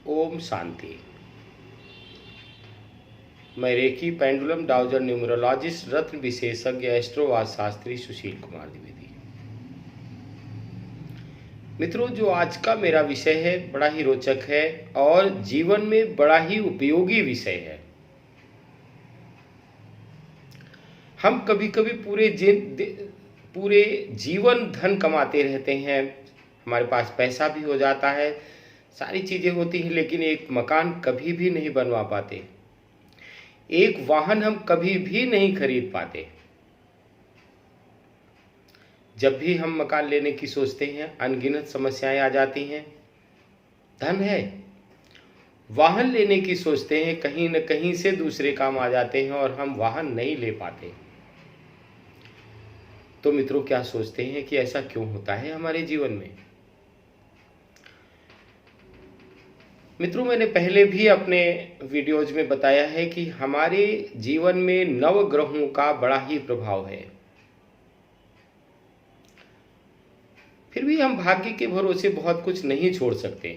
ओम शांति। मैं रेखी pendulum dowser numerologist रत्न विशेषज्ञ एस्ट्रोवाद शास्त्री सुशील कुमार द्विवेदी। मित्रों, जो आज का मेरा विषय है बड़ा ही रोचक है और जीवन में बड़ा ही उपयोगी विषय है। हम कभी कभी पूरे जीवन धन कमाते रहते हैं, हमारे पास पैसा भी हो जाता है, सारी चीज़ें होती हैं, लेकिन एक मकान कभी भी नहीं बनवा पाते, एक वाहन हम कभी भी नहीं खरीद पाते। जब भी हम मकान लेने की सोचते हैं अनगिनत समस्याएं आ जाती हैं। धन है, वाहन लेने की सोचते हैं, कहीं न कहीं से दूसरे काम आ जाते हैं और हम वाहन नहीं ले पाते। तो मित्रों, क्या सोचते हैं कि ऐसा क्यों होता है हमारे जीवन में? मित्रों, मैंने पहले भी अपने वीडियोज में बताया है कि हमारे जीवन में नव ग्रहों का बड़ा ही प्रभाव है। फिर भी हम भाग्य के भरोसे बहुत कुछ नहीं छोड़ सकते।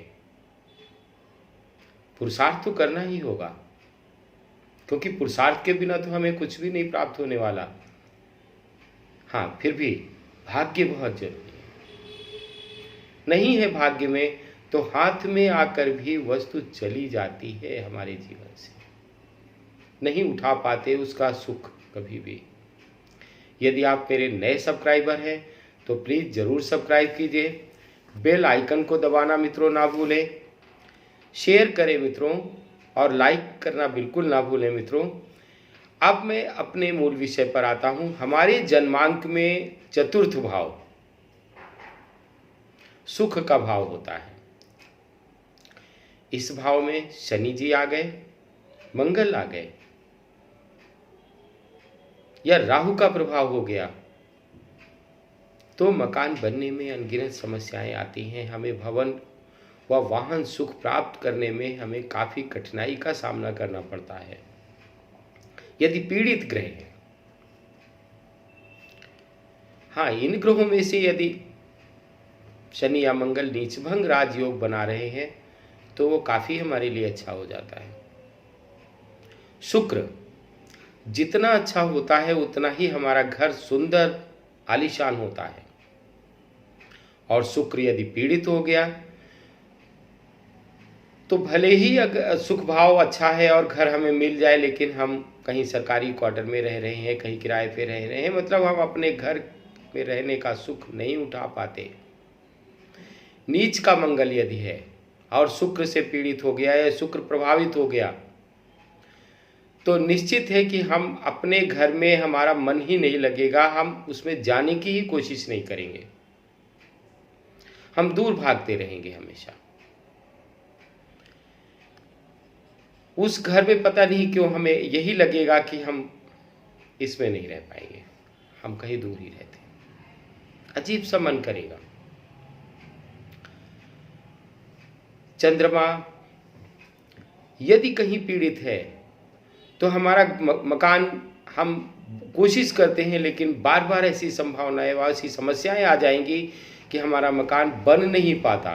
पुरुषार्थ तो करना ही होगा, क्योंकि पुरुषार्थ के बिना तो हमें कुछ भी नहीं प्राप्त होने वाला। हाँ, फिर भी भाग्य बहुत जरूरी है। नहीं है भाग्य में तो हाथ में आकर भी वस्तु चली जाती है हमारे जीवन से, नहीं उठा पाते उसका सुख कभी भी। यदि आप मेरे नए सब्सक्राइबर हैं तो प्लीज़ ज़रूर सब्सक्राइब कीजिए, बेल आइकन को दबाना मित्रों ना भूलें, शेयर करें मित्रों, और लाइक करना बिल्कुल ना भूलें मित्रों। अब मैं अपने मूल विषय पर आता हूँ। हमारे जन्मांक में चतुर्थ भाव सुख का भाव होता है। इस भाव में शनि जी आ गए, मंगल आ गए या राहु का प्रभाव हो गया तो मकान बनने में अनगिनत समस्याएं आती हैं। हमें भवन व वाहन सुख प्राप्त करने में हमें काफ़ी कठिनाई का सामना करना पड़ता है यदि पीड़ित ग्रह हैं। हाँ, इन ग्रहों में से यदि शनि या मंगल नीचभंग राजयोग बना रहे हैं तो वो काफ़ी हमारे लिए अच्छा हो जाता है। शुक्र जितना अच्छा होता है उतना ही हमारा घर सुंदर आलीशान होता है, और शुक्र यदि पीड़ित हो गया तो भले ही अगर सुख भाव अच्छा है और घर हमें मिल जाए, लेकिन हम कहीं सरकारी क्वार्टर में रह रहे हैं, कहीं किराए पे रह रहे हैं, मतलब हम अपने घर में रहने का सुख नहीं उठा पाते। नीच का मंगल यदि है और शुक्र से पीड़ित हो गया या शुक्र प्रभावित हो गया तो निश्चित है कि हम अपने घर में हमारा मन ही नहीं लगेगा, हम उसमें जाने की ही कोशिश नहीं करेंगे, हम दूर भागते रहेंगे हमेशा। उस घर में पता नहीं क्यों हमें यही लगेगा कि हम इसमें नहीं रह पाएंगे, हम कहीं दूर ही रहते हैं, अजीब सा मन करेगा। चंद्रमा यदि कहीं पीड़ित है तो हमारा मकान हम कोशिश करते हैं, लेकिन बार बार ऐसी संभावनाएं व ऐसी समस्याएं आ जाएंगी कि हमारा मकान बन नहीं पाता,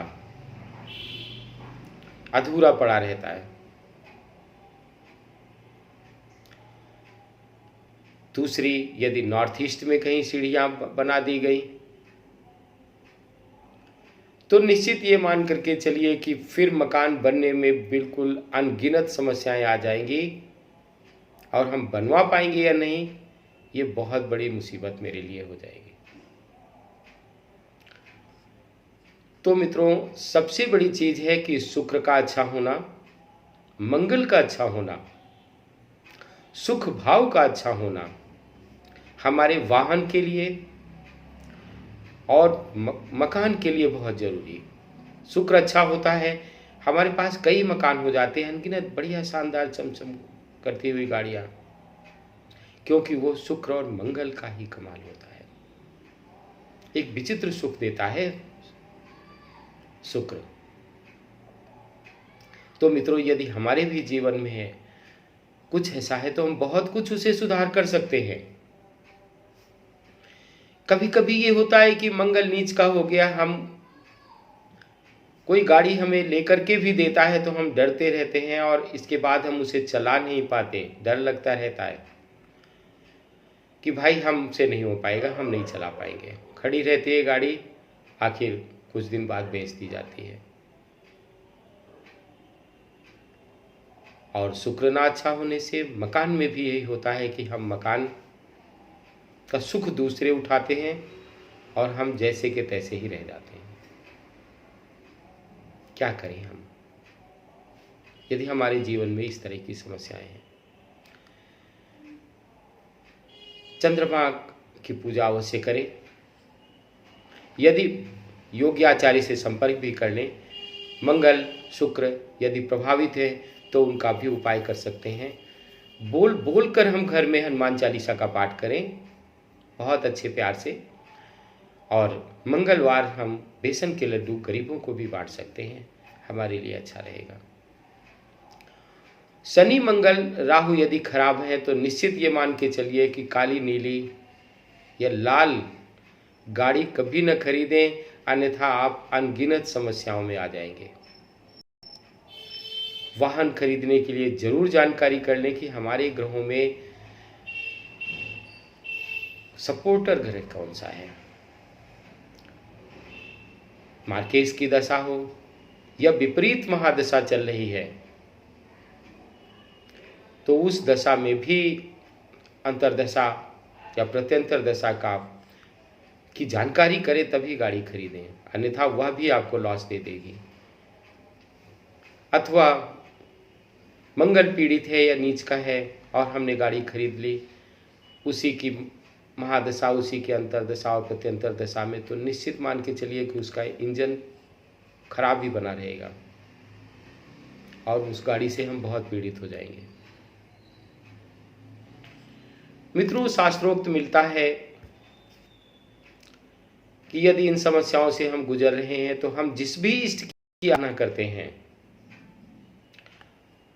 अधूरा पड़ा रहता है। दूसरी, यदि नॉर्थ ईस्ट में कहीं सीढ़ियां बना दी गई तो निश्चित ये मान करके चलिए कि फिर मकान बनने में बिल्कुल अनगिनत समस्याएं आ जाएंगी, और हम बनवा पाएंगे या नहीं ये बहुत बड़ी मुसीबत मेरे लिए हो जाएगी। तो मित्रों, सबसे बड़ी चीज है कि शुक्र का अच्छा होना, मंगल का अच्छा होना, सुख भाव का अच्छा होना हमारे वाहन के लिए और मकान के लिए बहुत जरूरी। शुक्र अच्छा होता है, हमारे पास कई मकान हो जाते हैं, अनगिनत बढ़िया शानदार चमचम करती हुई गाड़ियाँ, क्योंकि वो शुक्र और मंगल का ही कमाल होता है। एक विचित्र सुख देता है शुक्र। तो मित्रों, यदि हमारे भी जीवन में है कुछ ऐसा है तो हम बहुत कुछ उसे सुधार कर सकते हैं। कभी कभी ये होता है कि मंगल नीच का हो गया, हम कोई गाड़ी हमें लेकर के भी देता है तो हम डरते रहते हैं और इसके बाद हम उसे चला नहीं पाते, डर लगता रहता है कि भाई हमसे नहीं हो पाएगा, हम नहीं चला पाएंगे। खड़ी रहती है गाड़ी, आखिर कुछ दिन बाद बेच दी जाती है। और शुक्र ना अच्छा होने से मकान में भी यही होता है कि हम मकान का सुख दूसरे उठाते हैं और हम जैसे के तैसे ही रह जाते हैं। क्या करें हम यदि हमारे जीवन में इस तरह की समस्याएं हैं। चंद्रमा की पूजा अवश्य करें। यदि योग्य आचार्य से संपर्क भी कर लें, मंगल शुक्र यदि प्रभावित है तो उनका भी उपाय कर सकते हैं। बोल बोल कर हम घर में हनुमान चालीसा का पाठ करें बहुत अच्छे प्यार से। और मंगलवार हम बेसन के लड्डू गरीबों को भी बांट सकते हैं, हमारे लिए अच्छा रहेगा। शनि मंगल राहु यदि खराब है तो निश्चित ये मान के चलिए कि काली नीली या लाल गाड़ी कभी न खरीदें, अन्यथा आप अनगिनत समस्याओं में आ जाएंगे। वाहन खरीदने के लिए जरूर जानकारी कर लें कि हमारे ग्रहों में सपोर्टर ग्रह कौन सा है। मार्केस की दशा हो या विपरीत महादशा चल रही है तो उस दशा में भी अंतर्दशा या प्रत्यंतर दशा की जानकारी करें तभी गाड़ी खरीदें, अन्यथा वह भी आपको लॉस दे देगी। अथवा मंगल पीड़ित है या नीच का है और हमने गाड़ी खरीद ली, उसी की महादशा उसी की अंतर्दशा और प्रत्यंतर दशा में, तो निश्चित मान के चलिए कि उसका इंजन खराब ही बना रहेगा और उस गाड़ी से हम बहुत पीड़ित हो जाएंगे। मित्रों, शास्त्रोक्त मिलता है कि यदि इन समस्याओं से हम गुजर रहे हैं तो हम जिस भी इष्ट की आराधना करते हैं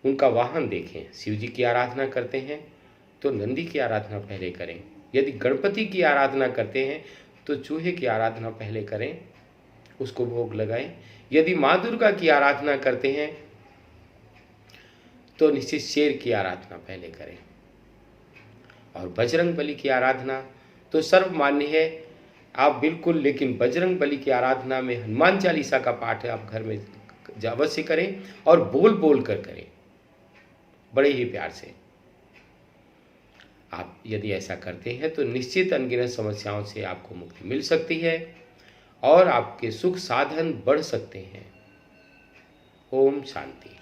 उनका वाहन देखें। शिव जी की आराधना करते हैं तो नंदी की आराधना पहले करें। यदि गणपति की आराधना करते हैं तो चूहे की आराधना पहले करें, उसको भोग लगाएं। यदि माँ दुर्गा की आराधना करते हैं तो निश्चित शेर की आराधना पहले करें। और बजरंग बली की आराधना तो सर्वमान्य है, आप बिल्कुल, लेकिन बजरंग बली की आराधना में हनुमान चालीसा का पाठ है आप घर में अवश्य करें और बोल बोल कर करें, बड़े ही प्यार से। आप यदि ऐसा करते हैं तो निश्चित अनगिनत समस्याओं से आपको मुक्ति मिल सकती है और आपके सुख साधन बढ़ सकते हैं। ओम शांति।